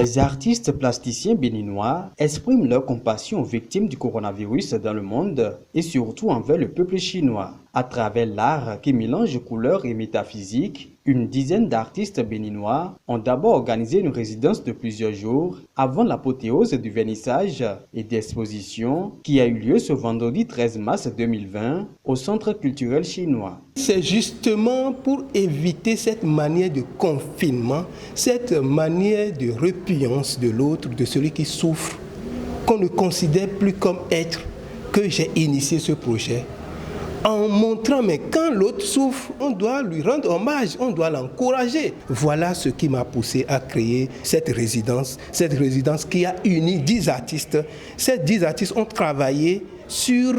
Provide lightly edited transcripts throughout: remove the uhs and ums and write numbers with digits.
Les artistes plasticiens béninois expriment leur compassion aux victimes du coronavirus dans le monde et surtout envers le peuple chinois. À travers l'art qui mélange couleurs et métaphysique, une dizaine d'artistes béninois ont d'abord organisé une résidence de plusieurs jours avant l'apothéose du vernissage et d'exposition qui a eu lieu ce vendredi 13 mars 2020 au Centre culturel chinois. C'est justement pour éviter cette manière de confinement, cette manière de repugnance de l'autre, de celui qui souffre, qu'on ne considère plus comme être, que j'ai initié ce projet. En montrant, mais quand l'autre souffre, on doit lui rendre hommage, on doit l'encourager. Voilà ce qui m'a poussé à créer cette résidence qui a uni 10 artistes. Ces 10 artistes ont travaillé sur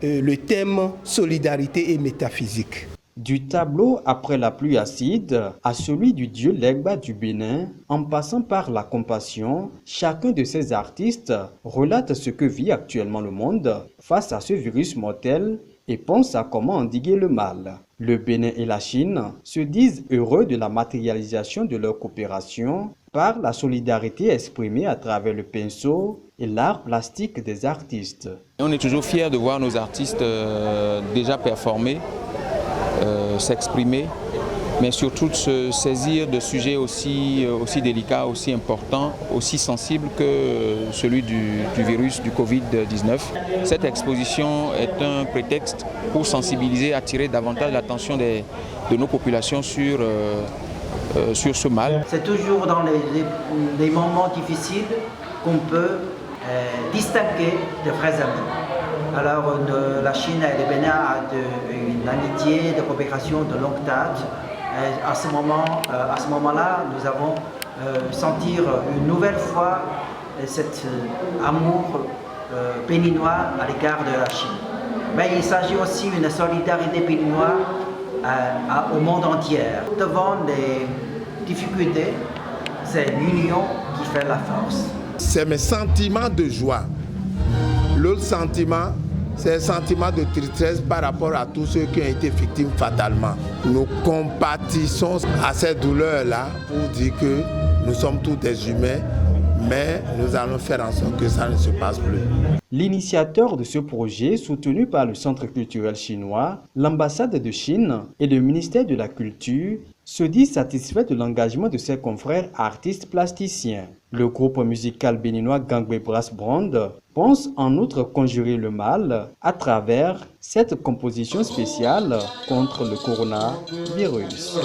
le thème solidarité et métaphysique. Du tableau Après la pluie acide à celui du dieu Legba du Bénin, en passant par la compassion, chacun de ces artistes relate ce que vit actuellement le monde face à ce virus mortel et pense à comment endiguer le mal. Le Bénin et la Chine se disent heureux de la matérialisation de leur coopération par la solidarité exprimée à travers le pinceau et l'art plastique des artistes. On est toujours fiers de voir nos artistes déjà performer, s'exprimer, mais surtout de se saisir de sujets aussi délicats, aussi importants, aussi sensibles que celui du virus du Covid-19. Cette exposition est un prétexte pour sensibiliser, attirer davantage l'attention de nos populations sur ce mal. C'est toujours dans les moments difficiles qu'on peut distinguer de vrais amis. Alors la Chine et le Bénin ont une amitié, de coopération de longue date. À ce moment-là, nous avons senti une nouvelle fois cet amour béninois à l'égard de la Chine. Mais il s'agit aussi d'une solidarité béninoise au monde entier. Devant les difficultés, c'est l'union qui fait la force. C'est mes sentiments de joie. L'autre sentiment, c'est un sentiment de tristesse par rapport à tous ceux qui ont été victimes fatalement. Nous compatissons à ces douleurs-là pour dire que nous sommes tous des humains, mais nous allons faire en sorte que ça ne se passe plus. L'initiateur de ce projet, soutenu par le Centre culturel chinois, l'ambassade de Chine et le ministère de la Culture, se dit satisfait de l'engagement de ses confrères artistes plasticiens. Le groupe musical béninois Gangway Brass Band pense en outre conjurer le mal à travers cette composition spéciale contre le coronavirus.